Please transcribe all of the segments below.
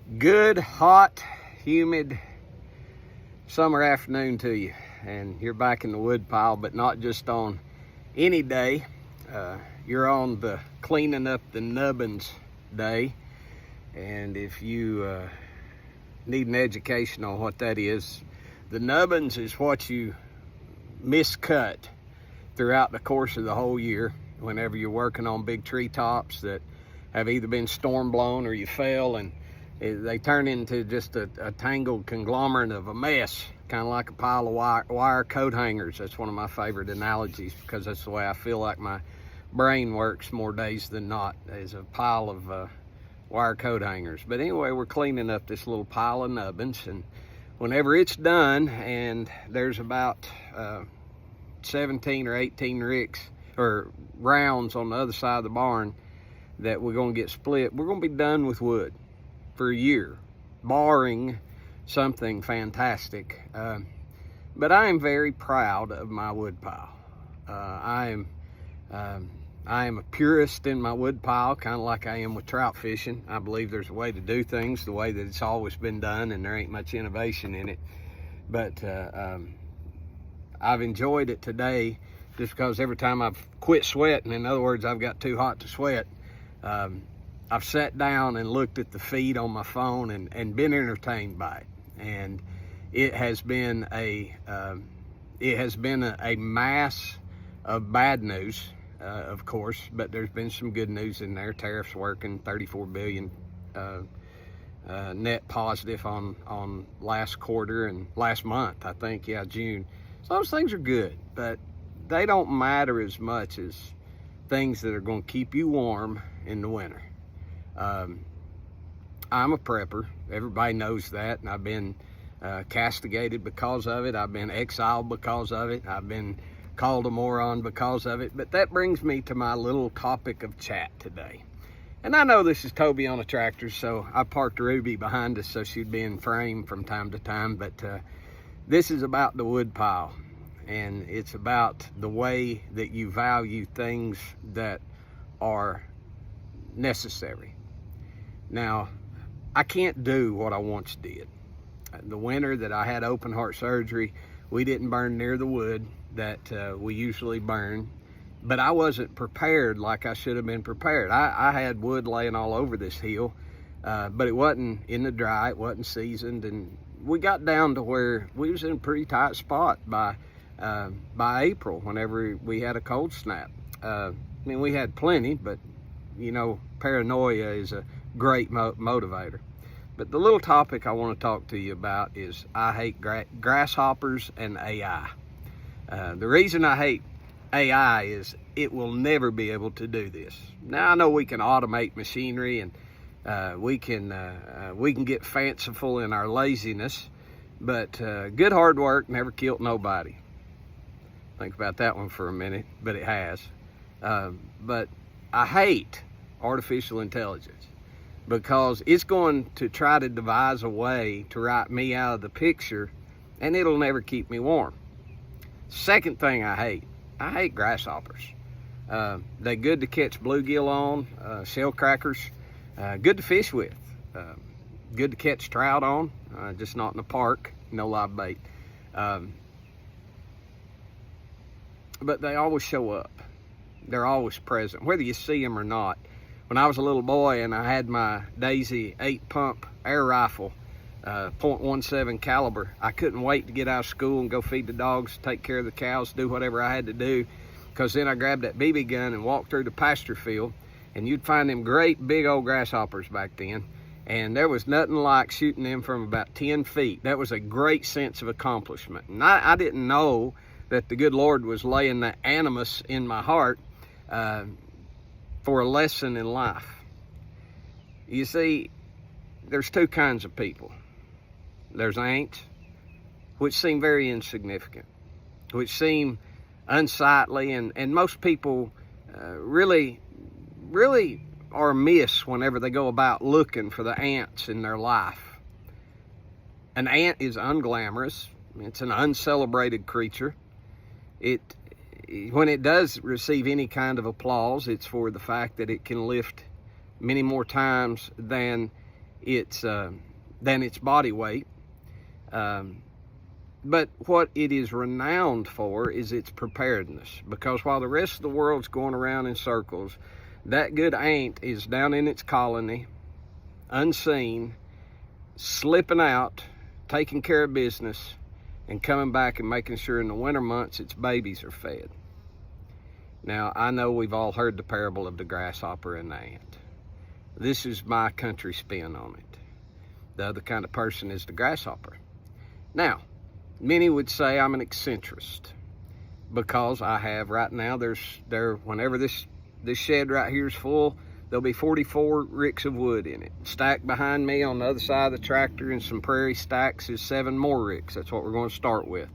Good, hot, humid summer afternoon to you. And you're back in the woodpile, but not just on any day. You're on the cleaning up the nubbins day. And if you need an education on what that is, the nubbins is what you miscut throughout the course of the whole year whenever you're working on big treetops that have either been storm blown or you fell, and they turn into just a tangled conglomerate of a mess, kind of like a pile of wire coat hangers. That's one of my favorite analogies, because that's the way I feel like my brain works more days than not, is a pile of wire coat hangers. But anyway, we're cleaning up this little pile of nubbins, and whenever it's done and there's about 17 or 18 ricks or rounds on the other side of the barn that we're going to get split, we're going to be done with wood for a year, barring something fantastic. But I am very proud of my woodpile. I am a purist in my woodpile, kind of like I am with trout fishing. I believe there's a way to do things the way that it's always been done, and there ain't much innovation in it. But I've enjoyed it today just because every time I've quit sweating, in other words, I've got too hot to sweat, I've sat down and looked at the feed on my phone and been entertained by it. And it has been a mass of bad news, of course, but there's been some good news in there. Tariffs working, 34 billion net positive on last quarter and last month, I think, June. So those things are good, but they don't matter as much as things that are going to keep you warm in the winter. I'm a prepper. Everybody knows that, and I've been castigated because of it. I've been exiled because of it. I've been called a moron because of it. But that brings me to my little topic of chat today. And I know this is Toby on a tractor, so I parked Ruby behind us so she'd be in frame from time to time. But this is about the woodpile, and it's about the way that you value things that are necessary. Now, I can't do what I once did. The winter that I had open heart surgery, we didn't burn near the wood that we usually burn, but I wasn't prepared like I should have been prepared. I had wood laying all over this hill, but it wasn't in the dry, it wasn't seasoned, and we got down to where we was in a pretty tight spot by April, whenever we had a cold snap. I mean, we had plenty, but you know, paranoia is a great motivator. But the little topic I want to talk to you about is I hate grasshoppers and AI. The reason I hate AI is it will never be able to do this. Now, I know we can automate machinery, and we can get fanciful in our laziness, but good hard work never killed nobody. Think about that one for a minute, but it has. But I hate artificial intelligence because it's going to try to devise a way to write me out of the picture, and it'll never keep me warm. Second thing I hate grasshoppers. They're good to catch bluegill on, shell crackers, good to fish with, good to catch trout on, just not in the park, no live bait. But they always show up. They're always present, whether you see them or not. When I was a little boy and I had my Daisy 8-pump air rifle, .17 caliber, I couldn't wait to get out of school and go feed the dogs, take care of the cows, do whatever I had to do, because then I grabbed that BB gun and walked through the pasture field, and you'd find them great big old grasshoppers back then, and there was nothing like shooting them from about 10 feet. That was a great sense of accomplishment. And I didn't know that the good Lord was laying the animus in my heart for a lesson in life. You see, there's two kinds of people. There's ants, which seem very insignificant, which seem unsightly, and most people really are amiss whenever they go about looking for the ants in their life. An ant is unglamorous. It's an uncelebrated creature. When it does receive any kind of applause, it's for the fact that it can lift many more times than than its body weight. But what it is renowned for is its preparedness, because while the rest of the world's going around in circles, that good ant is down in its colony, unseen, slipping out, taking care of business, and coming back and making sure in the winter months its babies are fed. Now, I know we've all heard the parable of the grasshopper and the ant. This is my country spin on it. The other kind of person is the grasshopper. Now, many would say I'm an eccentrist, because I have right now, whenever this shed right here is full, there'll be 44 ricks of wood in it. Stacked behind me on the other side of the tractor in some prairie stacks is 7 more ricks. That's what we're going to start with.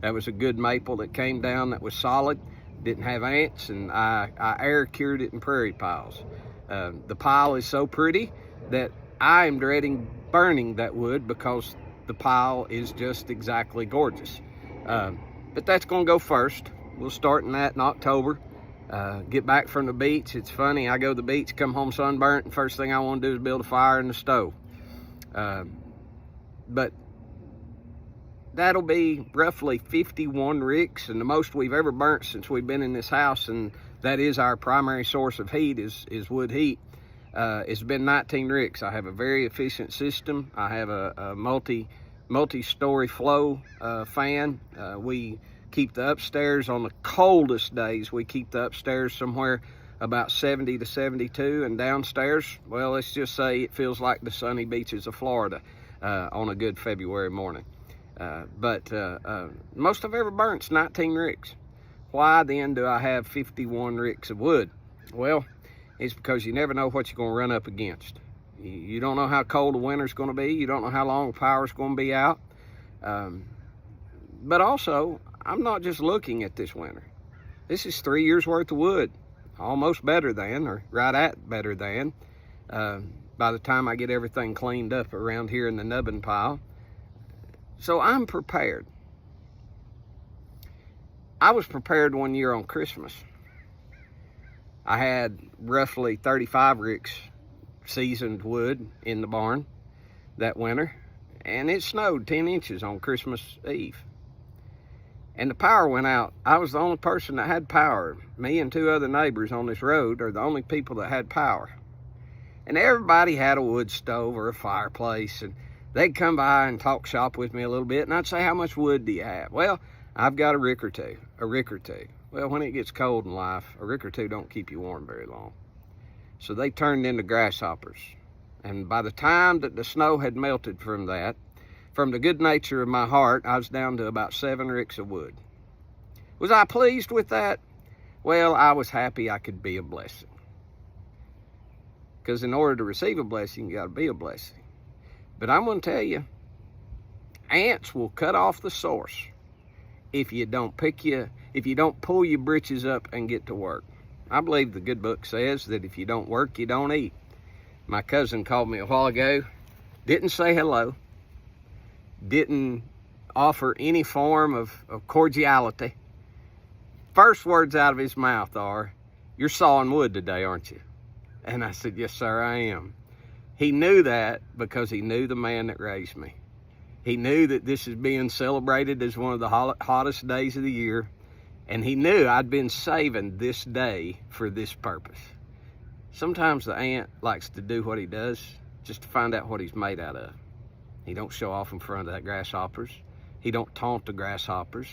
That was a good maple that came down that was solid, didn't have ants, and I air cured it in prairie piles. The pile is so pretty that I am dreading burning that wood, because the pile is just exactly gorgeous. But that's going to go first. We'll start in that in October. Get back from the beach. It's funny, I go to the beach, come home sunburnt, and first thing I want to do is build a fire in the stove. But that'll be roughly 51 ricks, and the most we've ever burnt since we've been in this house, and that is our primary source of heat, is wood heat. It's been 19 ricks. I have a very efficient system. I have a multi-story flow fan. We keep the upstairs, on the coldest days, we keep the upstairs somewhere about 70 to 72, and downstairs, well, let's just say it feels like the sunny beaches of Florida on a good February morning. But most I've ever burnt's 19 ricks. Why then do I have 51 ricks of wood? Well, it's because you never know what you're going to run up against. You don't know how cold the winter's going to be. You don't know how long the power's going to be out. But also, I'm not just looking at this winter. This is 3 years worth of wood, almost better than, or right at better than, by the time I get everything cleaned up around here in the nubbin pile. So I'm prepared. I was prepared one year on Christmas. I had roughly 35 ricks seasoned wood in the barn that winter, and it snowed 10 inches on Christmas Eve. And the power went out. I was the only person that had power. Me and 2 other neighbors on this road are the only people that had power. And everybody had a wood stove or a fireplace, and they'd come by and talk shop with me a little bit, and I'd say, how much wood do you have? Well, I've got a rick or two. Well, when it gets cold in life, a rick or two don't keep you warm very long. So they turned into grasshoppers. And by the time that the snow had melted from that, from the good nature of my heart, I was down to about 7 ricks of wood. Was I pleased with that? Well, I was happy I could be a blessing. Because in order to receive a blessing, you got to be a blessing. But I'm going to tell you, ants will cut off the source if you don't pull your britches up and get to work. I believe the good book says that if you don't work, you don't eat. My cousin called me a while ago, didn't say hello, didn't offer any form of cordiality. First words out of his mouth are, "You're sawing wood today, aren't you?" And I said, "Yes, sir, I am." He knew that because he knew the man that raised me. He knew that this is being celebrated as one of the hottest days of the year. And he knew I'd been saving this day for this purpose. Sometimes the ant likes to do what he does just to find out what he's made out of. He don't show off in front of the grasshoppers. He don't taunt the grasshoppers.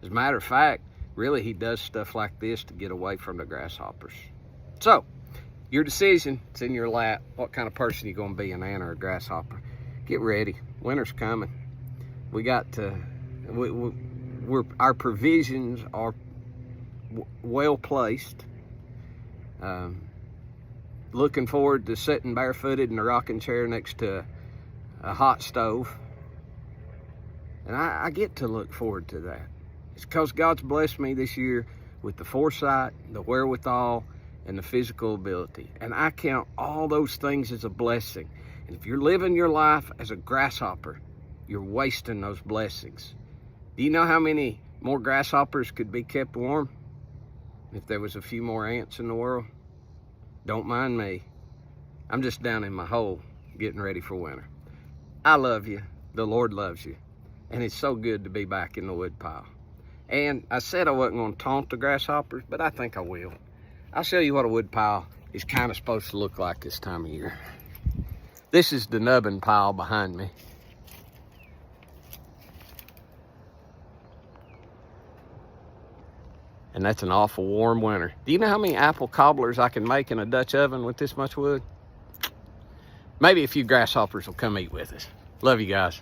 As a matter of fact, really he does stuff like this to get away from the grasshoppers. So, your decision, it's in your lap. What kind of person are you going to be, an ant or a grasshopper? Get ready. Winter's coming. We got to, our provisions are well placed. Looking forward to sitting barefooted in a rocking chair next to a hot stove. And I get to look forward to that. It's because God's blessed me this year with the foresight, the wherewithal, and the physical ability. And I count all those things as a blessing. And if you're living your life as a grasshopper, you're wasting those blessings. Do you know how many more grasshoppers could be kept warm if there was a few more ants in the world? Don't mind me. I'm just down in my hole. getting ready for winter. I love you. The Lord loves you. And it's so good to be back in the woodpile. And I said I wasn't going to taunt the grasshoppers, but I think I will. I'll show you what a woodpile is kind of supposed to look like this time of year. This is the nubbin pile behind me. And that's an awful warm winter. Do you know how many apple cobblers I can make in a Dutch oven with this much wood? Maybe a few grasshoppers will come eat with us. Love you guys.